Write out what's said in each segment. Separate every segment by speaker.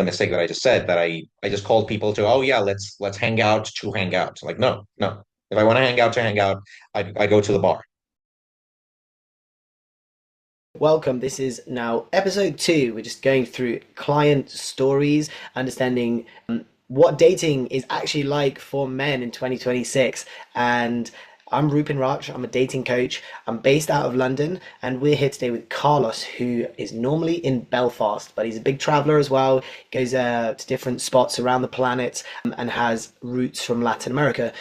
Speaker 1: the mistake that I just said, that I just called people to, oh yeah, let's hang out to hang out. Like, no, no. If I want to hang out to hang out, I go to the bar.
Speaker 2: Welcome. This is now episode two. We're just going through client stories, understanding what dating is actually like for men in 2026. And I'm Rupin Raj. I'm a dating coach. I'm based out of London, and we're here today with Carlos, who is normally in Belfast, but he's a big traveler as well. He goes to different spots around the planet and has roots from Latin America.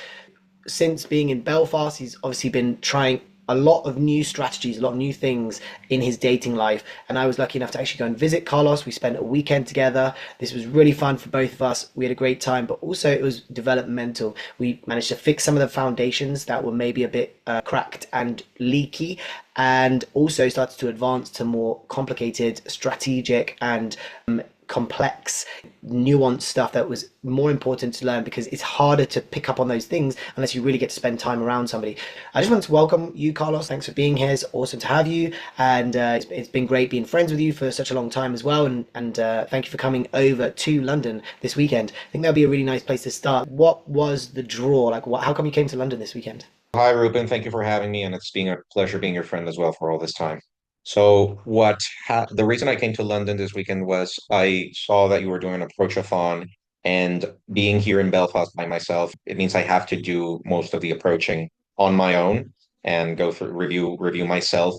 Speaker 2: Since being in Belfast, he's obviously been trying a lot of new strategies, a lot of new things in his dating life. And I was lucky enough to actually go and visit Carlos. We spent a weekend together. This was really fun for both of us. We had a great time, but also it was developmental. We managed to fix some of the foundations that were maybe a bit cracked and leaky, and also started to advance to more complicated, strategic, and complex, nuanced stuff that was more important to learn because it's harder to pick up on those things unless you really get to spend time around somebody. I just want to welcome you, Carlos. Thanks for being here. It's awesome to have you, and it's been great being friends with you for such a long time as well. And thank you for coming over to London this weekend. I think that'd be a really nice place to start. What was the draw? Like, how come you came to London this weekend?
Speaker 1: Hi, Ruben. Thank you for having me, and it's been a pleasure being your friend as well for all this time. So, the reason I came to London this weekend was I saw that you were doing an approach-a-thon, and being here in Belfast by myself, it means I have to do most of the approaching on my own and go through review myself.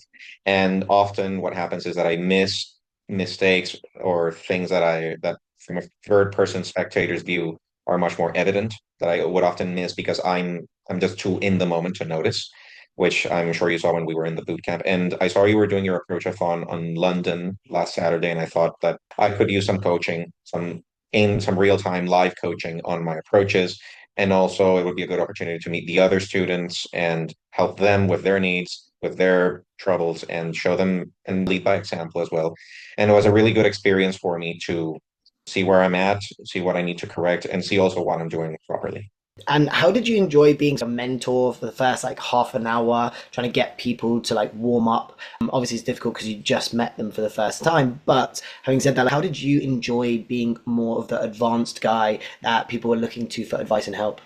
Speaker 1: And often, what happens is that I miss mistakes or things that from a third person spectator's view are much more evident that I would often miss because I'm just too in the moment to notice, which I'm sure you saw when we were in the boot camp. And I saw you were doing your approach-a-thon on London last Saturday, and I thought that I could use some coaching, some real-time live coaching on my approaches. And also it would be a good opportunity to meet the other students and help them with their needs, with their troubles, and show them and lead by example as well. And it was a really good experience for me to see where I'm at, see what I need to correct, and see also what I'm doing properly.
Speaker 2: And how did you enjoy being a mentor for the first like half an hour, trying to get people to like warm up? Obviously, it's difficult because you just met them for the first time. But having said that, like, how did you enjoy being more of the advanced guy that people were looking to for advice and help?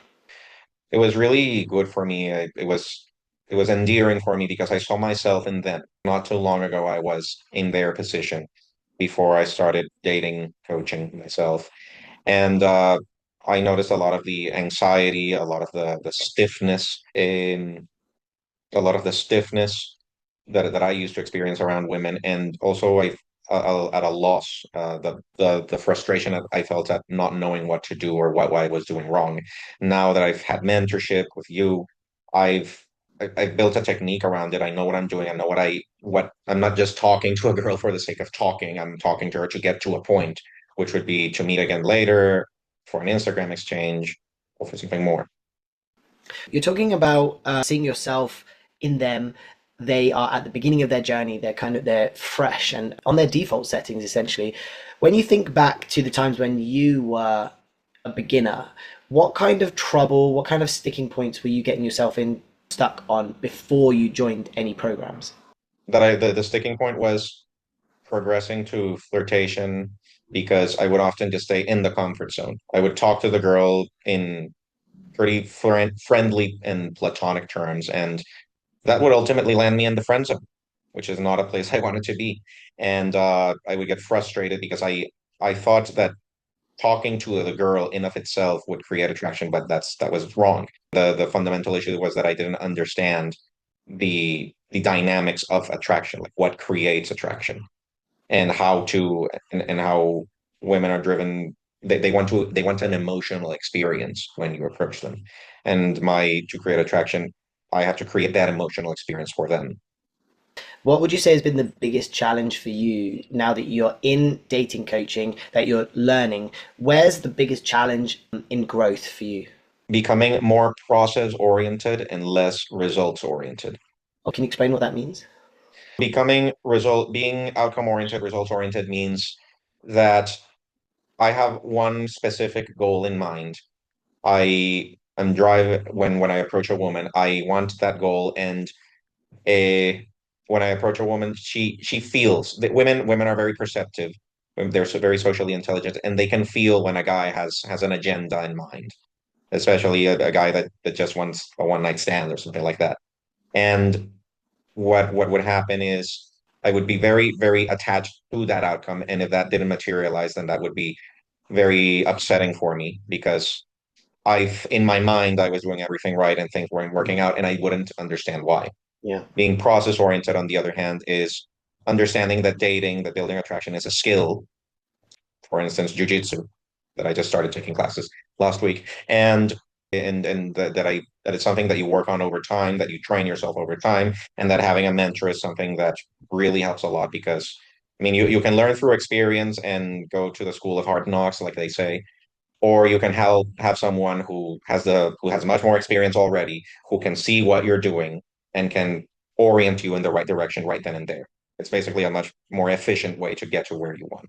Speaker 1: It was really good for me. It was endearing for me because I saw myself in them. Not too long ago, I was in their position before I started dating, coaching myself, and I noticed a lot of the anxiety, a lot of the stiffness in a lot of the stiffness that I used to experience around women, and also at a loss, the frustration that I felt at not knowing what to do or what I was doing wrong. Now that I've had mentorship with you, I've I've built a technique around it. I know what I'm doing. I know what I'm not just talking to a girl for the sake of talking. I'm talking to her to get to a point, which would be to meet again later for an Instagram exchange or for something more.
Speaker 2: You're talking about seeing yourself in them. They are at the beginning of their journey. They're fresh and on their default settings essentially. When you think back to the times when you were a beginner, what kind of trouble, what kind of sticking points were you getting yourself in stuck on before you joined any programs?
Speaker 1: The sticking point was progressing to flirtation because I would often just stay in the comfort zone. I would talk to the girl in pretty friendly and platonic terms, and that would ultimately land me in the friend zone, which is not a place I wanted to be. And I would get frustrated because I thought that talking to the girl in of itself would create attraction, but that was wrong. The fundamental issue was that I didn't understand the dynamics of attraction, like what creates attraction and and how women are driven. They want an emotional experience when you approach them. And my to create attraction, I have to create that emotional experience for them.
Speaker 2: What would you say has been the biggest challenge for you now that you're in dating coaching, that you're learning? Where's the biggest challenge in growth for you?
Speaker 1: Becoming more process oriented and less results oriented.
Speaker 2: Or can you explain what that means?
Speaker 1: Being outcome oriented, results oriented means that I have one specific goal in mind. I am drive when I approach a woman, I want that goal, and a when I approach a woman, she feels that women are very perceptive. They're very socially intelligent, and they can feel when a guy has an agenda in mind, especially a guy that just wants a one night stand or something like that. And what would happen is I would be very attached to that outcome, and if that didn't materialize, then that would be very upsetting for me because I've in my mind I was doing everything right and things weren't working out, and I wouldn't understand why.
Speaker 2: Yeah.
Speaker 1: Being process oriented, on the other hand, is understanding that dating, that building attraction is a skill. For instance, jujitsu, that I just started taking classes last week, and that it's something that you work on over time, that you train yourself over time, and that having a mentor is something that really helps a lot because I mean you can learn through experience and go to the school of hard knocks, like they say, or you can have someone who has much more experience already, who can see what you're doing and can orient you in the right direction right then and there. It's basically a much more efficient way to get to where you want.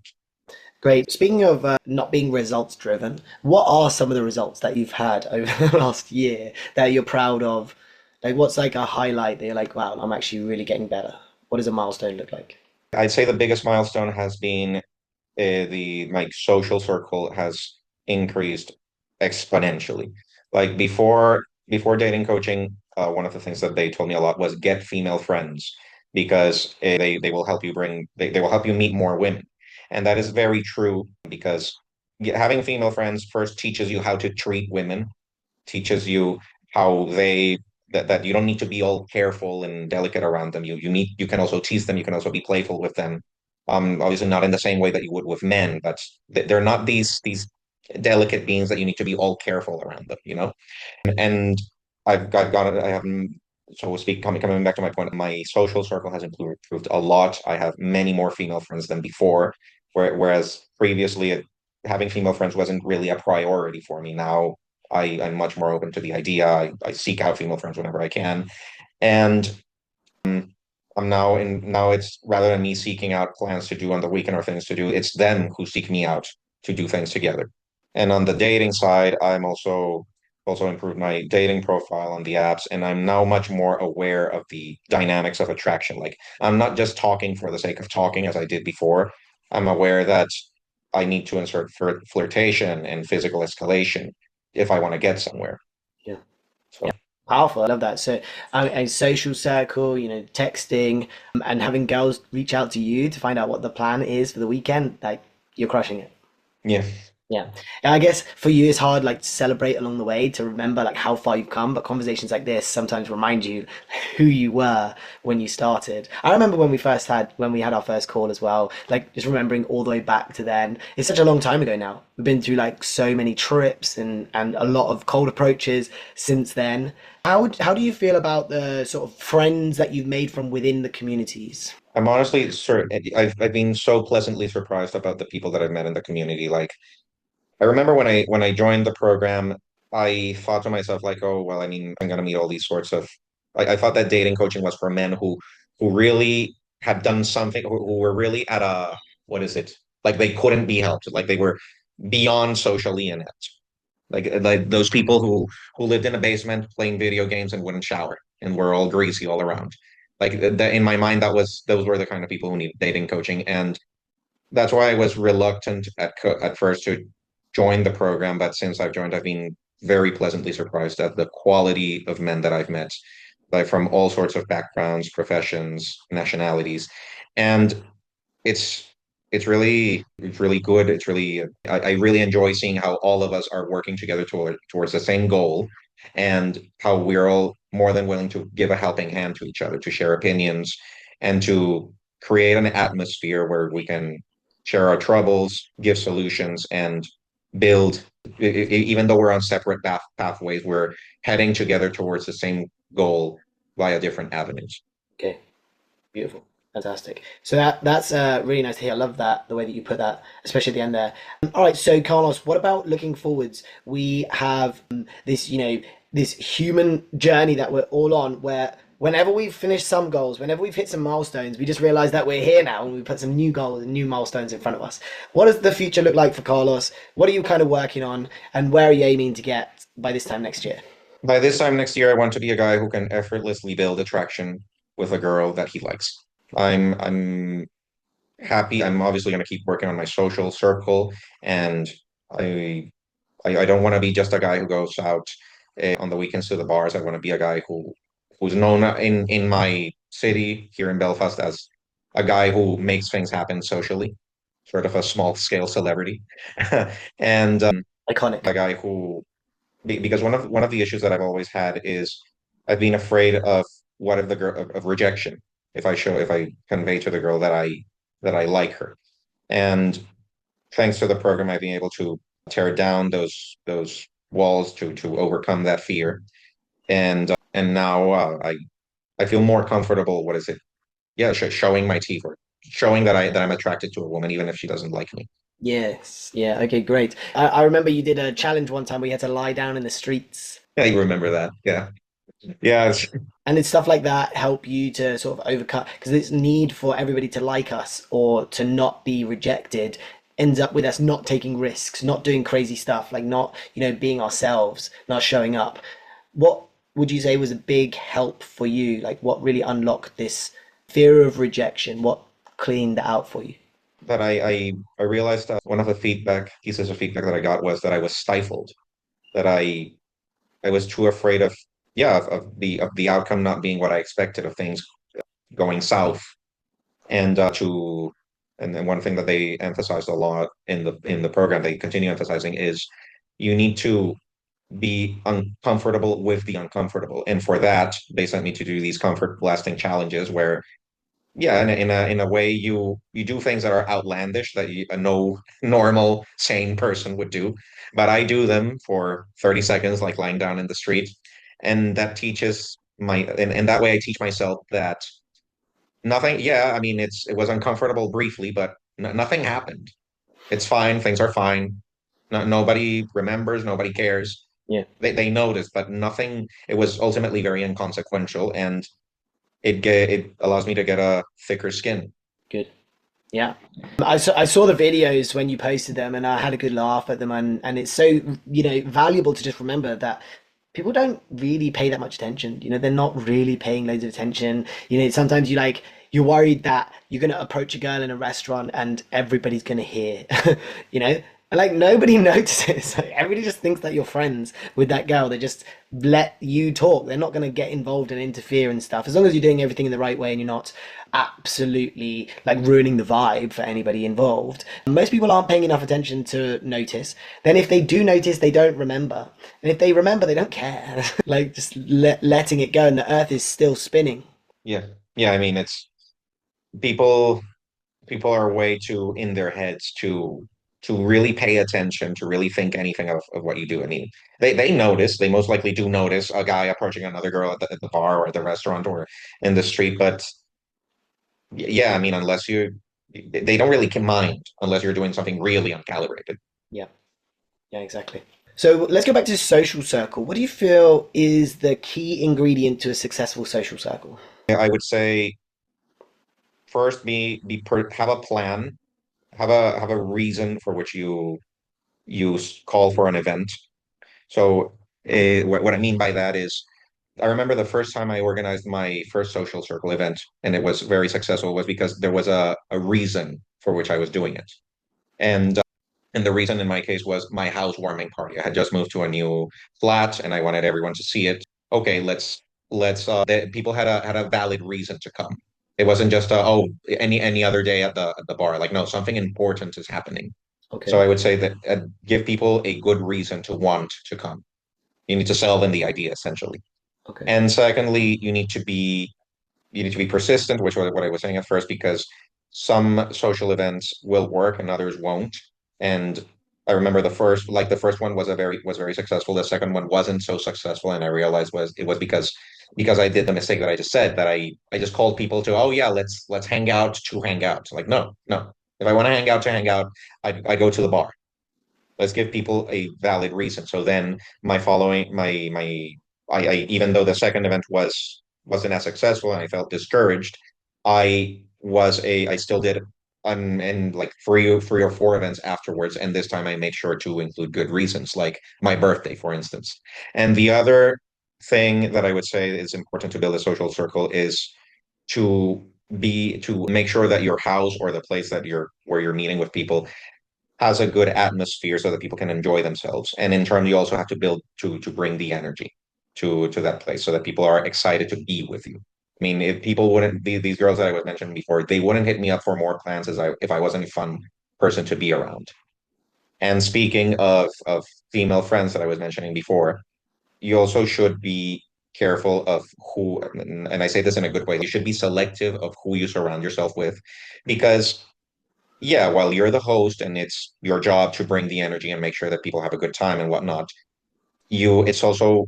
Speaker 2: Great. Speaking of not being results driven, what are some of the results that you've had over the last year that you're proud of? Like, what's like a highlight that you're like, wow, I'm actually really getting better? What does a milestone look like?
Speaker 1: I'd say the biggest milestone has been the my social circle has increased exponentially. Like before dating coaching, one of the things that they told me a lot was get female friends because they will help you they will help you meet more women. And that is very true because having female friends first teaches you how to treat women, teaches you how that you don't need to be all careful and delicate around them. You can also tease them, you can also be playful with them. Obviously not in the same way that you would with men, but they're not these delicate beings that you need to be all careful around them, you know? And I've got it. I haven't. So speak coming back to my point, my social circle has improved a lot. I have many more female friends than before, whereas previously having female friends wasn't really a priority for me. Now I'm much more open to the idea. I seek out female friends whenever I can, and I'm now it's rather than me seeking out plans to do on the weekend or things to do, it's them who seek me out to do things together. And on the dating side, I'm also improved my dating profile on the apps, and I'm now much more aware of the dynamics of attraction. Like I'm not just talking for the sake of talking as I did before. I'm aware that I need to insert flirtation and physical escalation if I want to get somewhere.
Speaker 2: Yeah.
Speaker 1: So
Speaker 2: Powerful. I love that. So, a social circle, texting, and having girls reach out to you to find out what the plan is for the weekend, like you're crushing it.
Speaker 1: yeah.
Speaker 2: Yeah. And I guess for you it's hard like to celebrate along the way to remember like how far you've come, but conversations like this sometimes remind you who you were when you started. I remember when we had our first call as well, like just remembering all the way back to then. It's such a long time ago now. We've been through like so many trips and a lot of cold approaches since then. How do you feel about the sort of friends that you've made from within the communities?
Speaker 1: I'm honestly certain I've been so pleasantly surprised about the people that I've met in the community. Like I remember when I joined the program, I thought to myself like, oh well, I mean, I'm gonna meet all these sorts of. I thought that dating coaching was for men who really had done something, who were really at a what is it? Like they couldn't be helped, like they were beyond socially inept, like those people who lived in a basement playing video games and wouldn't shower and were all greasy all around. Like that in my mind, those were the kind of people who needed dating coaching, and that's why I was reluctant at first to join the program, but since I've joined, I've been very pleasantly surprised at the quality of men that I've met, like from all sorts of backgrounds, professions, nationalities, and it's it's really good. It's really I really enjoy seeing how all of us are working together towards the same goal, and how we're all more than willing to give a helping hand to each other, to share opinions, and to create an atmosphere where we can share our troubles, give solutions, and build. Even though we're on separate pathways, we're heading together towards the same goal via different avenues.
Speaker 2: Okay. Beautiful. Fantastic. So that's really nice to hear. I love that the way that you put that, especially at the end there. All right, so Carlos, what about looking forwards? We have this, this human journey that we're all on where whenever we've finished some goals, whenever we've hit some milestones, we just realize that we're here now and we put some new goals and new milestones in front of us. What does the future look like for Carlos? What are you kind of working on and where are you aiming to get by this time next year?
Speaker 1: By this time next year, I want to be a guy who can effortlessly build attraction with a girl that he likes. I'm happy. I'm obviously going to keep working on my social circle, and I I don't want to be just a guy who goes out on the weekends to the bars. I want to be a guy who's known in my city here in Belfast as a guy who makes things happen socially, sort of a small scale celebrity, and
Speaker 2: Iconic.
Speaker 1: a guy who because one of the issues that I've always had is I've been afraid of what if the girl of rejection if I convey to the girl that I like her. And thanks to the program, I've been able to tear down those walls to overcome that fear. And now I feel more comfortable. What is it? Yeah, showing my teeth or showing that I'm attracted to a woman, even if she doesn't like me.
Speaker 2: Yes. Yeah. Okay, great. I remember you did a challenge one time where you had to lie down in the streets.
Speaker 1: Yeah, you remember that? Yeah, yeah.
Speaker 2: And did stuff like that help you to sort of overcome? Because this need for everybody to like us or to not be rejected ends up with us not taking risks, not doing crazy stuff, like not, being ourselves, not showing up. What would you say was a big help for you? Like what really unlocked this fear of rejection? What cleaned that out for you?
Speaker 1: That I realized that one of the pieces of feedback that I got was that I was stifled. That I was too afraid of yeah of the outcome not being what I expected, of things going south. And then one thing that they emphasized a lot in the program, they continue emphasizing, is you need to be uncomfortable with the uncomfortable. And for that, they sent me to do these comfort lasting challenges where, yeah, in a way, you do things that are outlandish that no normal sane person would do, but I do them for 30 seconds, like lying down in the street, and that teaches and that way I teach myself that nothing. Yeah, I mean, it was uncomfortable briefly, but nothing happened. It's fine. Things are fine. No, nobody remembers. Nobody cares.
Speaker 2: Yeah,
Speaker 1: They noticed, but nothing. It was ultimately very inconsequential, and it allows me to get a thicker skin.
Speaker 2: good. Yeah. I saw the videos when you posted them and I had a good laugh at them and it's so, valuable to just remember that people don't really pay that much attention. They're not really paying loads of attention. Sometimes you're worried that you're gonna approach a girl in a restaurant and everybody's gonna hear, you know? And like nobody notices. Like, everybody just thinks that you're friends with that girl. They just let you talk. They're not going to get involved and interfere and stuff. As long as you're doing everything in the right way and you're not absolutely like ruining the vibe for anybody involved. Most people aren't paying enough attention to notice. Then if they do notice, they don't remember. And if they remember, they don't care. Like just letting it go and the earth is still spinning.
Speaker 1: Yeah, yeah. I mean, it's people. People are way too in their heads to really pay attention, to really think anything of what you do. I mean, they notice, they most likely do notice a guy approaching another girl at the bar or at the restaurant or in the street, but yeah, I mean, unless they don't really mind unless you're doing something really uncalibrated.
Speaker 2: Yeah, yeah, exactly. So let's go back to social circle. What do you feel is the key ingredient to a successful social circle?
Speaker 1: I would say first have a plan, have a reason for which you call for an event. So what I mean by that is I remember the first time I organized my first social circle event and it was very successful was because there was a reason for which I was doing it. And the reason in my case was my housewarming party. I had just moved to a new flat and I wanted everyone to see it. Okay, the people had a valid reason to come. It wasn't just any other day at the bar. Like no, something important is happening. So
Speaker 2: Okay,
Speaker 1: I would say that give people a good reason to want to come. You need to sell them the idea essentially.
Speaker 2: okay,
Speaker 1: And secondly, you need to be persistent, which was what I was saying at first, because some social events will work and others won't. And I remember the first one was very successful. The second one wasn't so successful, and I realized it was because I did the mistake that I just said that I just called people to, oh yeah, let's hang out to hang out. Like no, no. If I want to hang out to hang out, I go to the bar. Let's give people a valid reason. So then my following my I even though the second event wasn't as successful and I felt discouraged, I still did and like three or four events afterwards, and this time I made sure to include good reasons, like my birthday, for instance. And the other thing that I would say is important to build a social circle is to be to make sure that your house or the place that you're where you're meeting with people has a good atmosphere so that people can enjoy themselves. And in turn, you also have to build to bring the energy to that place so that people are excited to be with you. I mean, if people wouldn't these girls that I was mentioning before, they wouldn't hit me up for more plans as I if I wasn't a fun person to be around. And speaking of female friends that I was mentioning before, you also should be careful of who, and I say this in a good way, you should be selective of who you surround yourself with because yeah, while you're the host and it's your job to bring the energy and make sure that people have a good time and whatnot, it's also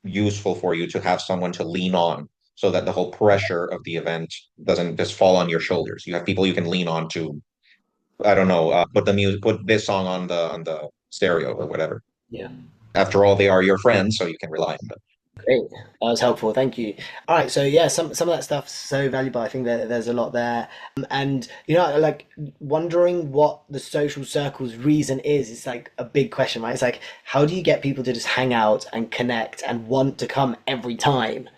Speaker 1: useful for you to have someone to lean on so that the whole pressure of the event doesn't just fall on your shoulders. You have people you can lean on to, I don't know, put this song on the stereo or whatever.
Speaker 2: Yeah.
Speaker 1: After all, they are your friends, so you can rely on them.
Speaker 2: Great. That was helpful. Thank you. All right. So yeah, some of that stuff's so valuable. I think that there's a lot there. And like wondering what the social circle's reason is like a big question, right? It's like, how do you get people to just hang out and connect and want to come every time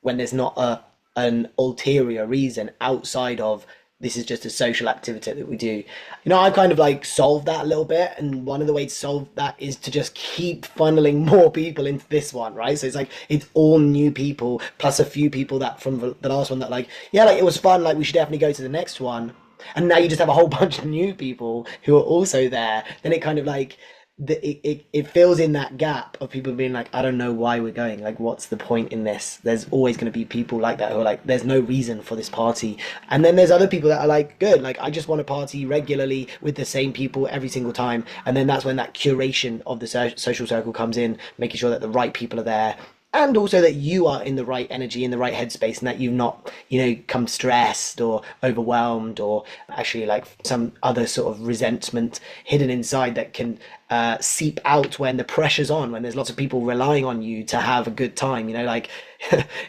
Speaker 2: when there's not a an ulterior reason outside of this is just a social activity that we do. I've kind of like solved that a little bit, and one of the ways to solve that is to just keep funneling more people into this one, right? So it's like it's all new people plus a few people that from the last one that like, yeah, like it was fun, like we should definitely go to the next one. And now you just have a whole bunch of new people who are also there. Then it kind of like it fills in that gap of people being like, I don't know why we're going. Like, what's the point in this? There's always going to be people like that who are like, there's no reason for this party. And then there's other people that are like, good. Like, I just want to party regularly with the same people every single time. And then that's when that curation of the social circle comes in, making sure that the right people are there, and also that you are in the right energy, in the right headspace, and that you've not come stressed or overwhelmed or actually like some other sort of resentment hidden inside that can seep out when the pressure's on, when there's lots of people relying on you to have a good time. Like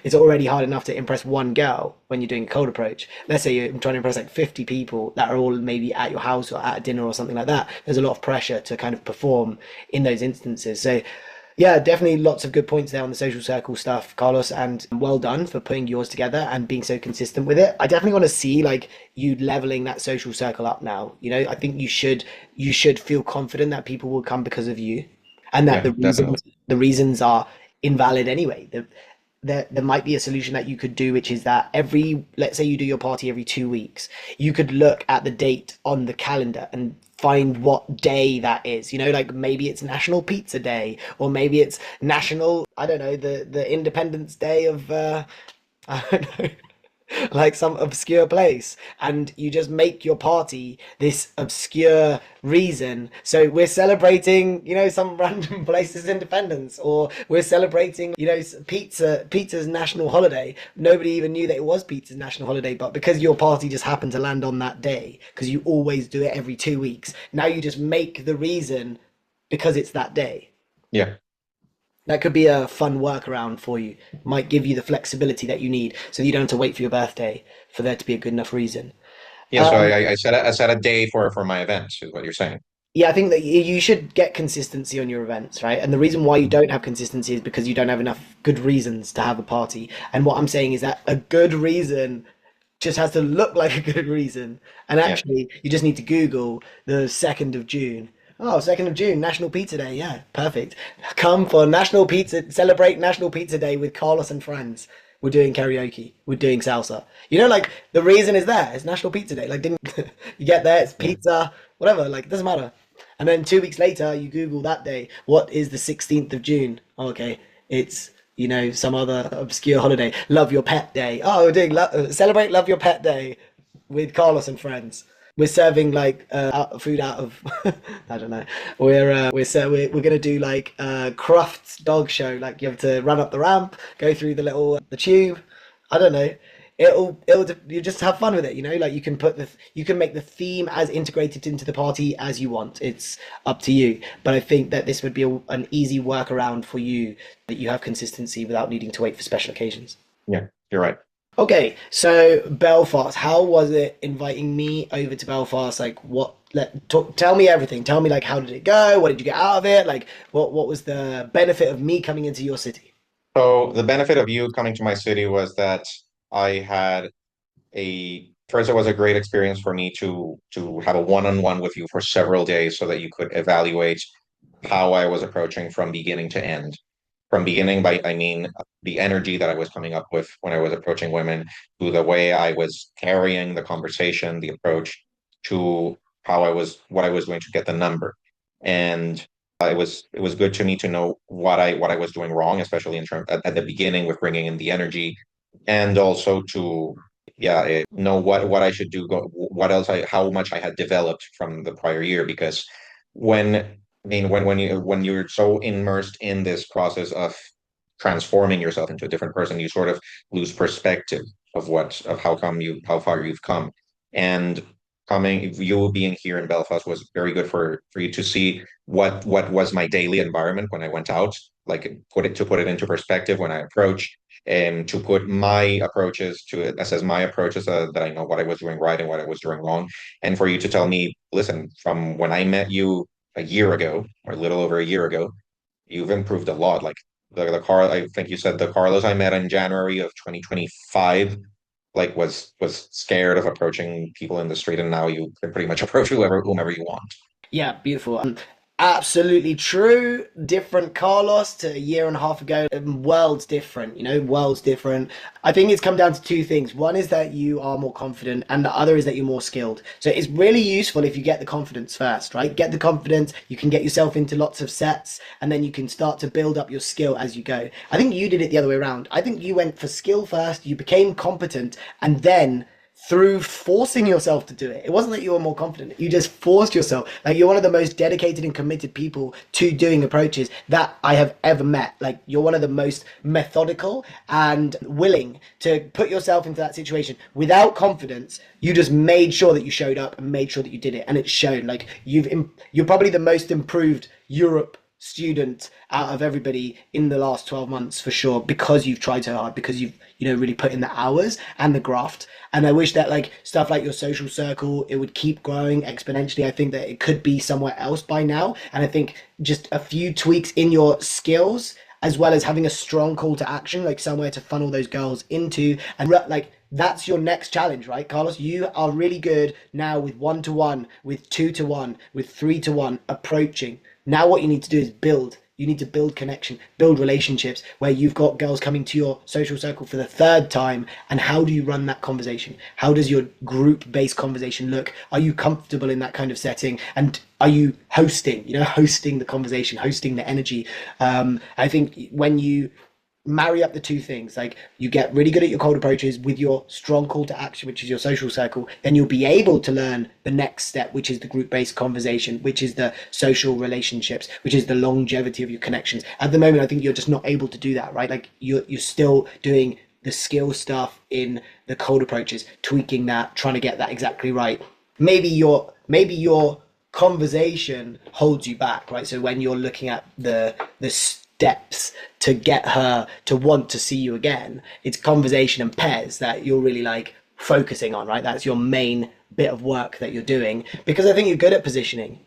Speaker 2: it's already hard enough to impress one girl when you're doing a cold approach. Let's say you're trying to impress like 50 people that are all maybe at your house or at a dinner or something like that. There's a lot of pressure to kind of perform in those instances. So yeah, definitely lots of good points there on the social circle stuff, Carlos, and well done for putting yours together and being so consistent with it. I definitely want to see like you leveling that social circle up now. I think you should feel confident that people will come because of you, and that
Speaker 1: Yeah,
Speaker 2: the
Speaker 1: definitely.
Speaker 2: reasons are invalid anyway. There might be a solution that you could do, which is that let's say you do your party every 2 weeks, you could look at the date on the calendar and find what day that is. Like maybe it's National Pizza Day, or maybe it's National, I don't know, the Independence Day of, I don't know, like some obscure place, and you just make your party this obscure reason. So we're celebrating, some random place's independence, or we're celebrating, pizza's national holiday. Nobody even knew that it was pizza's national holiday, but because your party just happened to land on that day, because you always do it every 2 weeks, now you just make the reason because it's that day.
Speaker 1: Yeah.
Speaker 2: That could be a fun workaround for you. Might give you the flexibility that you need so that you don't have to wait for your birthday for there to be a good enough reason.
Speaker 1: Yeah, so I set a day for my event, is what you're saying.
Speaker 2: Yeah, I think that you should get consistency on your events, right? And the reason why you don't have consistency is because you don't have enough good reasons to have a party. And what I'm saying is that a good reason just has to look like a good reason. And
Speaker 1: Yeah.
Speaker 2: actually, you just need to Google the 2nd of June. Oh, 2nd of June, National Pizza Day. Yeah, perfect. Come for celebrate National Pizza Day with Carlos and friends. We're doing karaoke. We're doing salsa. Like the reason is there. It's National Pizza Day. Like, didn't you get there? It's
Speaker 1: Yeah.
Speaker 2: pizza, whatever. Like, it doesn't matter. And then 2 weeks later, you Google that day. What is the 16th of June? Okay, it's some other obscure holiday. Love Your Pet Day. Oh, we're doing celebrate Love Your Pet Day with Carlos and friends. We're serving like food out of I don't know. We're gonna do like Crufts dog show. Like you have to run up the ramp, go through the tube. I don't know. It'll you just have fun with it. Like you can make the theme as integrated into the party as you want. It's up to you. But I think that this would be an easy workaround for you, that you have consistency without needing to wait for special occasions.
Speaker 1: Yeah, you're right.
Speaker 2: Okay, so Belfast, how was it inviting me over to Belfast? Like, tell me everything. Tell me, like, how did it go? What did you get out of it? Like, what was the benefit of me coming into your city?
Speaker 1: So the benefit of you coming to my city was that I had a first, it was a great experience for me to have a one-on-one with you for several days so that you could evaluate how I was approaching from beginning to end. From beginning by I mean the energy that I was coming up with when I was approaching women, to the way I was carrying the conversation, the approach, to how I was what I was doing to get the number. And it was good to me to know what I was doing wrong, especially in terms at the beginning with bringing in the energy, and also to know what I should do, what else how much I had developed from the prior year. Because when when you're so immersed in this process of transforming yourself into a different person, you sort of lose perspective of how far you've come. And you being here in Belfast was very good for you to see what was my daily environment when I went out, like put it into perspective when I approach, and to put my approaches to it, assess my approaches, that I know what I was doing right and what I was doing wrong, and for you to tell me, listen, from when I met you a year ago, or a little over a year ago, you've improved a lot. Like I think you said the Carlos I met in January of 2025, like was scared of approaching people in the street, and now you can pretty much approach whomever you want.
Speaker 2: Yeah, beautiful. Absolutely true. Different Carlos to a year and a half ago. Worlds different, worlds different. I think it's come down to two things. One is that you are more confident, and the other is that you're more skilled. So it's really useful if you get the confidence first, right? Get the confidence, you can get yourself into lots of sets, and then you can start to build up your skill as you go. I think you did it the other way around. I think you went for skill first, you became competent, and then through forcing yourself to do it. It wasn't that you were more confident. You just forced yourself. Like, you're one of the most dedicated and committed people to doing approaches that I have ever met. Like, you're one of the most methodical and willing to put yourself into that situation without confidence. You just made sure that you showed up and made sure that you did it, and it's shown. Like, you're probably the most improved Europe student out of everybody in the last 12 months for sure, because you've tried so hard, because you've really put in the hours and the graft. And I wish that, like, stuff like your social circle, it would keep growing exponentially. I think that it could be somewhere else by now, and I think just a few tweaks in your skills, as well as having a strong call to action, like somewhere to funnel those girls into, and like, that's your next challenge, right, Carlos? You are really good now with 1-to-1, with 2-to-1, with 3-to-1 approaching. Now what you need to do is build. You need to build connection, build relationships where you've got girls coming to your social circle for the third time. And how do you run that conversation? How does your group-based conversation look? Are you comfortable in that kind of setting? And are you hosting the conversation, hosting the energy? I think when you marry up the two things, like, you get really good at your cold approaches with your strong call to action, which is your social circle, then you'll be able to learn the next step, which is the group-based conversation, which is the social relationships, which is the longevity of your connections. At the moment, I think you're just not able to do that, right? Like, you're still doing the skill stuff in the cold approaches, tweaking that, trying to get that exactly right. Maybe your conversation holds you back, right? So when you're looking at the steps to get her to want to see you again, it's conversation and pairs that you're really, like, focusing on, right? That's your main bit of work that you're doing, because I think you're good at positioning.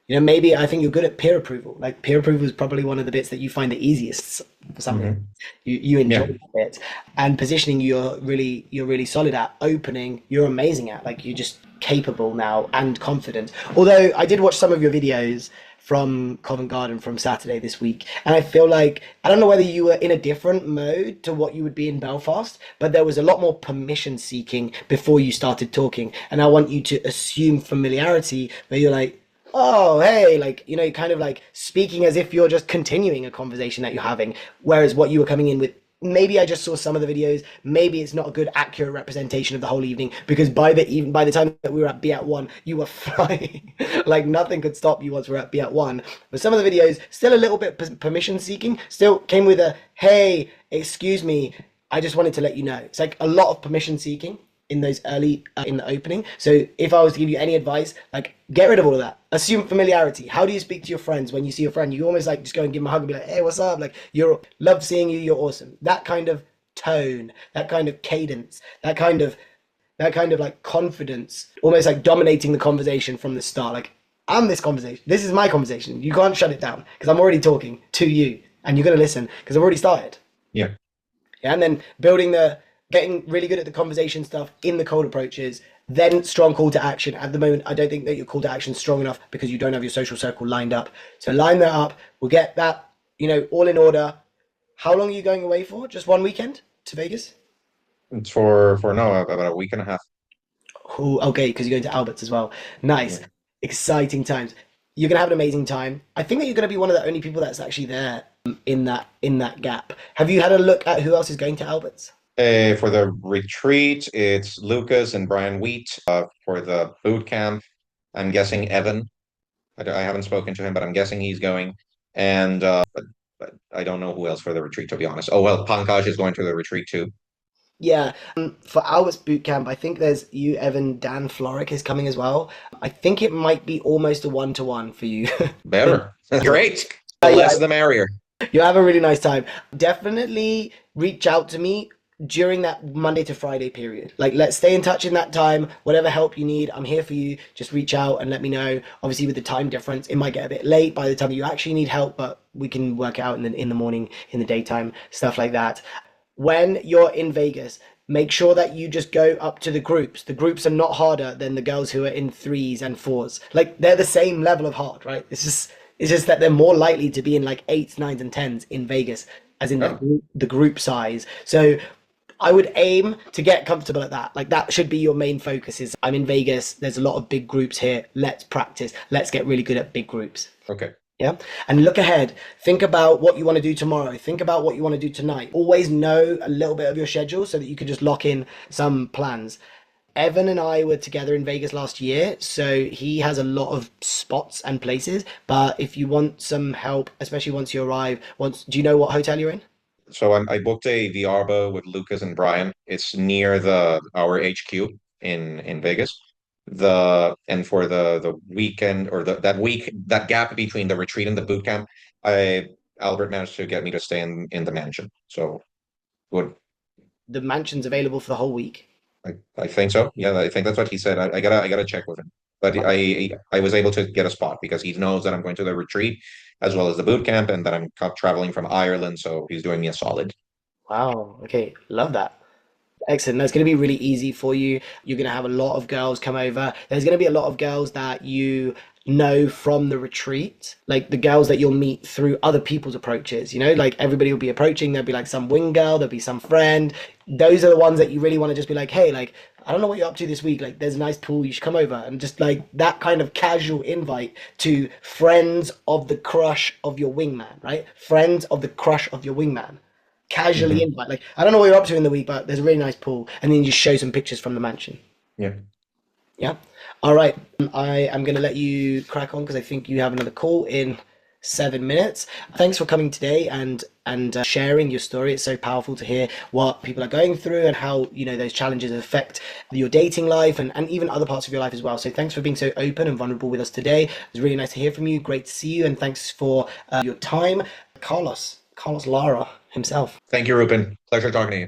Speaker 2: Maybe I think you're good at peer approval. Like, peer approval is probably one of the bits that you find the easiest for some reason.
Speaker 1: Hmm.
Speaker 2: You enjoy
Speaker 1: Yeah.
Speaker 2: that bit. And positioning, you're really solid at. Opening, you're amazing at. Like, you're just capable now and confident. Although I did watch some of your videos from Covent Garden from Saturday this week, and I feel like, I don't know whether you were in a different mode to what you would be in Belfast, but there was a lot more permission seeking before you started talking. And I want you to assume familiarity, where you're like, oh, hey, like, kind of like speaking as if you're just continuing a conversation that you're having. Whereas what you were coming in with, maybe I just saw some of the videos, maybe it's not a good accurate representation of the whole evening, because by the time that we were at Be At One, you were flying. Like, nothing could stop you once we were at Be At One. But some of the videos, still a little bit permission seeking, still came with a, hey, excuse me, I just wanted to let you know. It's like a lot of permission seeking in those early in the opening. So if I was to give you any advice, like, get rid of all of that. Assume familiarity. How do you speak to your friends when you see a friend? You almost, like, just go and give them a hug and be like, hey, what's up? Like, you're love seeing you, you're awesome. That kind of tone, that kind of cadence, that kind of like confidence, almost like dominating the conversation from the start. Like, I'm this conversation. This is my conversation. You can't shut it down, because I'm already talking to you and you're going to listen because I've already started.
Speaker 1: Yeah.
Speaker 2: Yeah, and then building getting really good at the conversation stuff in the cold approaches, then strong call to action. At the moment, I don't think that your call to action is strong enough because you don't have your social circle lined up. So line that up. We'll get that, all in order. How long are you going away for? Just one weekend to Vegas?
Speaker 1: It's for no, about a week and a half.
Speaker 2: Oh, okay, because you're going to Albert's as well. Nice,
Speaker 1: Yeah.
Speaker 2: exciting times. You're gonna have an amazing time. I think that you're gonna be one of the only people that's actually there in that gap. Have you had a look at who else is going to Albert's?
Speaker 1: For the retreat, it's Lucas and Brian Wheat. For the boot camp, I'm guessing Evan. I haven't spoken to him, but I'm guessing he's going. And but I don't know who else for the retreat, to be honest. Oh well, Pankaj is going to the retreat too.
Speaker 2: Yeah, for Albert's boot camp, I think there's you, Evan, Dan Floric is coming as well. I think it might be almost a one-to-one for you.
Speaker 1: Better. Great. The
Speaker 2: Yeah,
Speaker 1: less the merrier.
Speaker 2: you have a really nice time. Definitely reach out to me during that Monday to Friday period. Like, let's stay in touch in that time. Whatever help you need, I'm here for you. Just reach out and let me know. Obviously, with the time difference, it might get a bit late by the time you actually need help, but we can work it out in the morning, in the daytime, stuff like that. When you're in Vegas, make sure that you just go up to the groups. The groups are not harder than the girls who are in threes and fours. Like, they're the same level of hard, right? It's just that they're more likely to be in like eights, nines, and tens in Vegas, as in
Speaker 1: Oh,
Speaker 2: the group size. So I would aim to get comfortable at that. Like, that should be your main focus. Is I'm in Vegas. There's a lot of big groups here. Let's practice. Let's get really good at big groups.
Speaker 1: okay.
Speaker 2: Yeah. And look ahead. Think about what you want to do tomorrow. Think about what you want to do tonight. Always know a little bit of your schedule so that you can just lock in some plans. Evan and I were together in Vegas last year, so he has a lot of spots and places. But if you want some help, especially once you arrive, do you know what hotel you're in?
Speaker 1: So I booked a Viarbo with Lucas and Brian. It's near the our HQ in Vegas. And for the weekend or that week, that gap between the retreat and the boot camp, I Albert managed to get me to stay in the mansion. So good.
Speaker 2: The mansion's available for the whole week.
Speaker 1: I think so. Yeah, I think that's what he said. I gotta check with him. But I was able to get a spot because he knows that I'm going to the retreat as well as the boot camp and that I'm traveling from Ireland, so he's doing me a solid.
Speaker 2: Wow. Okay. Love that. Excellent. That's going to be really easy for you. You're going to have a lot of girls come over. There's going to be a lot of girls that you know from the retreat, like the girls that you'll meet through other people's approaches. Like everybody will be approaching. There'll be like some wing girl, there'll be some friend. Those are the ones that you really want to just be like, hey, like, I don't know what you're up to this week. Like, there's a nice pool. You should come over. And just like that kind of casual invite to friends of the crush of your wingman, right? Friends of the crush of your wingman, casually
Speaker 1: Hmm.
Speaker 2: invite. Like, I don't know what you're up to in the week, but there's a really nice pool, and then you just show some pictures from the mansion.
Speaker 1: Yeah.
Speaker 2: Yeah. All right. I am going to let you crack on because I think you have another call in 7 minutes. Thanks for coming today and sharing your story. It's so powerful to hear what people are going through and how those challenges affect your dating life and even other parts of your life as well. So thanks for being so open and vulnerable with us today. It was really nice to hear from you. Great to see you, and thanks for your time, Carlos Lara himself.
Speaker 1: Thank you, Ruben. Pleasure talking to you.